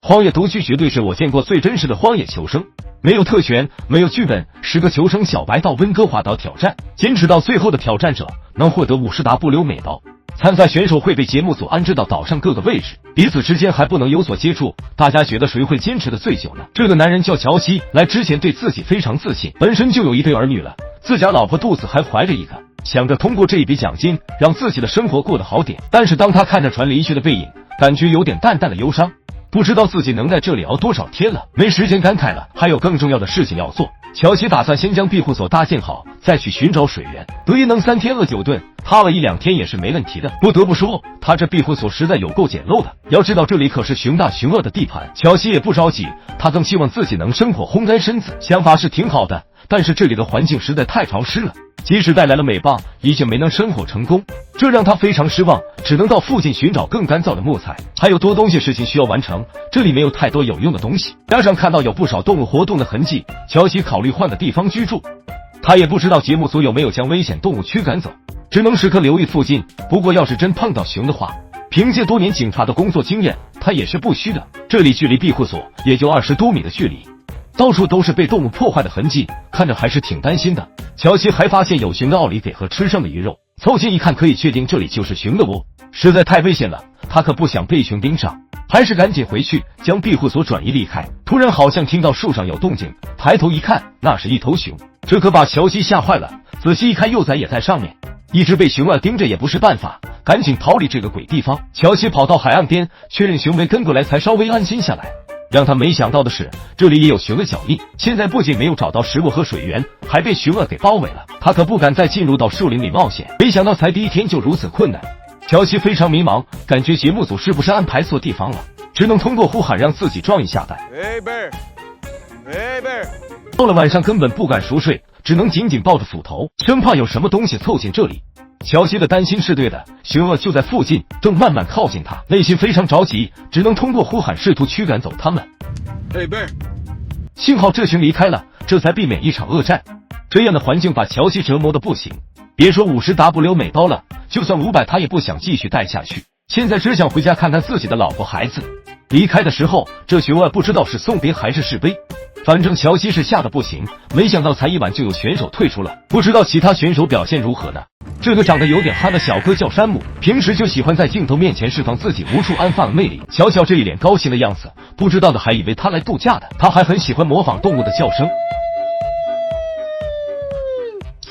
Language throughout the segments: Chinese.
荒野独居绝对是我见过最真实的荒野求生，没有特权，没有剧本，10个求生小白到温哥华岛挑战，坚持到最后的挑战者能获得50W美刀。参赛选手会被节目组安置到岛上各个位置，彼此之间还不能有所接触。大家觉得谁会坚持的最久呢？这个男人叫乔西，来之前对自己非常自信，本身就有一对儿女了，自家老婆肚子还怀着一个，想着通过这一笔奖金让自己的生活过得好点。但是当他看着船离去的背影，感觉有点淡淡的忧伤，不知道自己能在这里熬多少天了，没时间感慨了，还有更重要的事情要做。乔西打算先将庇护所搭建好，再去寻找水源。得意能3天饿9顿，趴了1、2天也是没问题的。不得不说，他这庇护所实在有够简陋的。要知道这里可是熊大熊二的地盘。乔西也不着急，他更希望自己能生火烘干身子。想法是挺好的，但是这里的环境实在太潮湿了，即使带来了美棒，依旧没能生火成功，这让他非常失望，只能到附近寻找更干燥的木材。还有多东西事情需要完成，这里没有太多有用的东西，加上看到有不少动物活动的痕迹，乔西考虑换个地方居住。他也不知道节目组有没有将危险动物驱赶走，只能时刻留意附近。不过要是真碰到熊的话，凭借多年警察的工作经验，他也是不虚的。这里距离庇护所也就20多米的距离，到处都是被动物破坏的痕迹，看着还是挺担心的。乔西还发现有熊的奥利给和吃剩的鱼肉，凑近一看可以确定这里就是熊的窝，实在太危险了，他可不想被熊盯上，还是赶紧回去将庇护所转移离开。突然好像听到树上有动静，抬头一看，那是一头熊，这可把乔西吓坏了。仔细一看，幼崽也在上面，一直被熊儿盯着也不是办法，赶紧逃离这个鬼地方。乔西跑到海岸边，确认熊没跟过来，才稍微安心下来。让他没想到的是，这里也有熊的脚印。现在不仅没有找到食物和水源，还被熊儿给包围了。他可不敢再进入到树林里冒险，没想到才第1天就如此困难。乔西非常迷茫，感觉节目组是不是安排错地方了，只能通过呼喊让自己壮一下胆。到了晚上根本不敢熟睡，只能紧紧抱着斧头，生怕有什么东西凑近这里。乔西的担心是对的，熊儿就在附近，正慢慢靠近他，内心非常着急，只能通过呼喊试图驱赶走他们。幸好这群离开了，这才避免一场恶战。这样的环境把乔西折磨的不行，别说50W美刀了，就算500他也不想继续待下去，现在只想回家看看自己的老婆孩子。离开的时候，这熊儿不知道是送别还是示悲，反正乔西是吓得不行，没想到才1晚就有选手退出了，不知道其他选手表现如何呢？这个长得有点憨的小哥叫山姆，平时就喜欢在镜头面前释放自己无处安放的魅力。瞧瞧这一脸高兴的样子，不知道的还以为他来度假的。他还很喜欢模仿动物的叫声，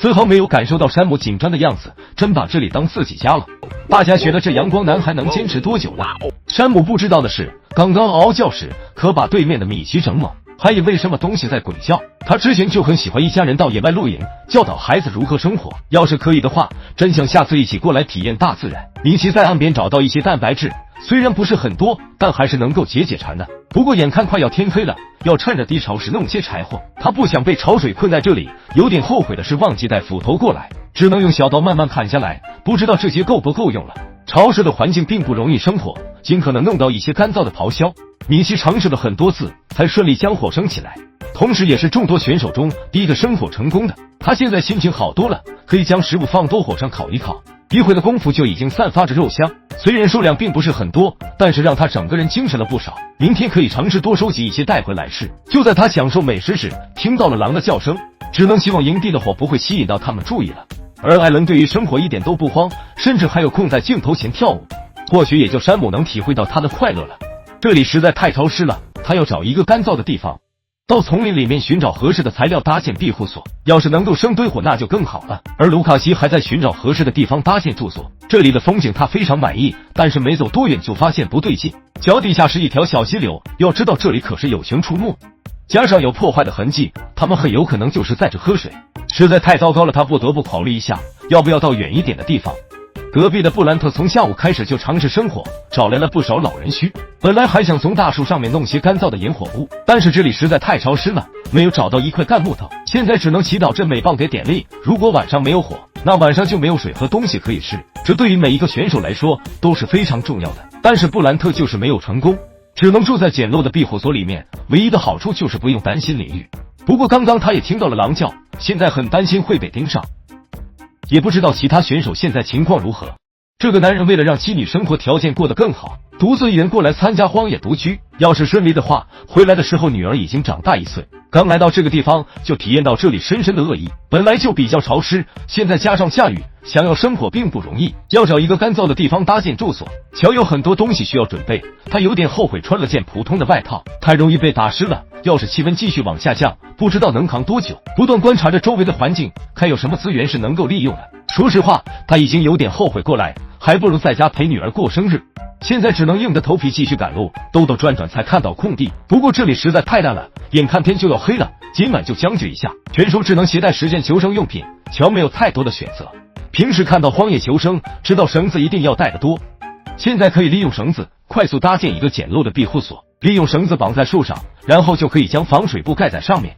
丝毫没有感受到山姆紧张的样子，真把这里当自己家了。大家觉得这阳光男还能坚持多久呢？山姆不知道的是，刚刚嗷嗷叫时可把对面的米奇整懵，还以为什么东西在鬼叫。他之前就很喜欢一家人到野外露营，教导孩子如何生活，要是可以的话，真想下次一起过来体验大自然。米奇在岸边找到一些蛋白质，虽然不是很多，但还是能够解馋的。不过眼看快要天黑了，要趁着低潮时弄些柴火，他不想被潮水困在这里。有点后悔的是忘记带斧头过来，只能用小刀慢慢砍下来，不知道这些够不够用了。潮湿的环境并不容易生火，尽可能弄到一些干燥的刨削。米奇尝试了很多次，才顺利将火升起来，同时也是众多选手中第一个生火成功的。他现在心情好多了，可以将食物放多火上烤一烤，一会的功夫就已经散发着肉香。虽然数量并不是很多，但是让他整个人精神了不少。明天可以尝试多收集一些带回来吃。就在他享受美食时，听到了狼的叫声，只能希望营地的火不会吸引到他们注意了。而艾伦对于生活一点都不慌，甚至还有空在镜头前跳舞。或许也就山姆能体会到他的快乐了。这里实在太潮湿了，他要找一个干燥的地方，到丛林里面寻找合适的材料搭建庇护所。要是能够生堆火那就更好了。而卢卡西还在寻找合适的地方搭建住所。这里的风景他非常满意，但是没走多远就发现不对劲，脚底下是一条小溪流，要知道这里可是有熊出没，加上有破坏的痕迹，他们很有可能就是在这喝水，实在太糟糕了。他不得不考虑一下，要不要到远一点的地方。隔壁的布兰特从下午开始就尝试生火，找来了不少老人须。本来还想从大树上面弄些干燥的引火物，但是这里实在太潮湿了，没有找到一块干木头。现在只能祈祷这美棒给点力，如果晚上没有火，那晚上就没有水和东西可以吃，这对于每一个选手来说都是非常重要的。但是布兰特就是没有成功，只能住在简陋的庇护所里面，唯一的好处就是不用担心淋雨。不过刚刚他也听到了狼叫，现在很担心会被盯上。也不知道其他选手现在情况如何。这个男人为了让妻女生活条件过得更好，独自一人过来参加荒野独居，要是顺利的话，回来的时候女儿已经长大1岁。刚来到这个地方，就体验到这里深深的恶意。本来就比较潮湿，现在加上下雨，想要生活并不容易，要找一个干燥的地方搭建住所。乔有很多东西需要准备，他有点后悔穿了件普通的外套，太容易被打湿了。要是气温继续往下降，不知道能扛多久。不断观察着周围的环境，看有什么资源是能够利用的。说实话，他已经有点后悔过来，还不如在家陪女儿过生日。现在只能硬着头皮继续赶路，兜兜转转才看到空地。不过这里实在太暗了，眼看天就要黑了，今晚就将就一下，全手只能携带10件求生用品。乔没有太多的选择，平时看到荒野求生，知道绳子一定要带得多。现在可以利用绳子快速搭建一个简陋的庇护所，利用绳子绑在树上，然后就可以将防水布盖在上面。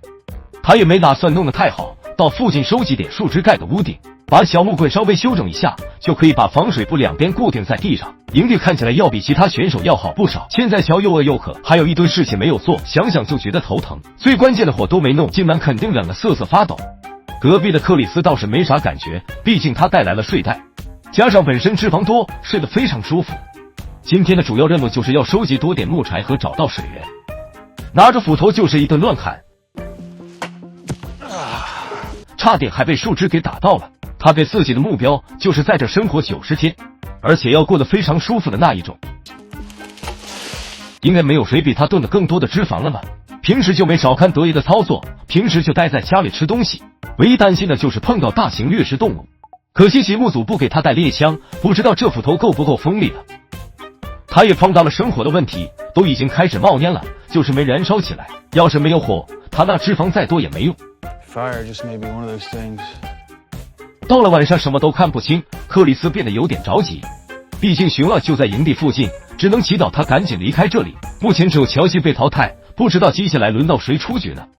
他也没打算弄得太好，到附近收集点树枝盖个屋顶，把小木棍稍微修整一下，就可以把防水布两边固定在地上。营地看起来要比其他选手要好不少。现在乔又饿又渴，还有一堆事情没有做，想想就觉得头疼。最关键的火都没弄，今晚肯定冷得瑟瑟发抖。隔壁的克里斯倒是没啥感觉，毕竟他带来了睡袋，加上本身脂肪多，睡得非常舒服。今天的主要任务就是要收集多点木柴和找到水源。拿着斧头就是一顿乱砍，差点还被树枝给打到了。他给自己的目标就是在这生活90天，而且要过得非常舒服的那一种。应该没有谁比他炖的更多的脂肪了吧？平时就没少看德爷的操作，平时就待在家里吃东西，唯一担心的就是碰到大型掠食动物。可惜节目组不给他带猎枪，不知道这斧头够不够锋利了。他也碰到了生火的问题，都已经开始冒烟了，就是没燃烧起来。要是没有火，他那脂肪再多也没用。Fire just may be one of those things. 到了晚上什么都看不清，克里斯变得有点着急。毕竟熊就在营地附近，只能祈祷他赶紧离开这里。目前只有乔西被淘汰，不知道接下来轮到谁出局呢？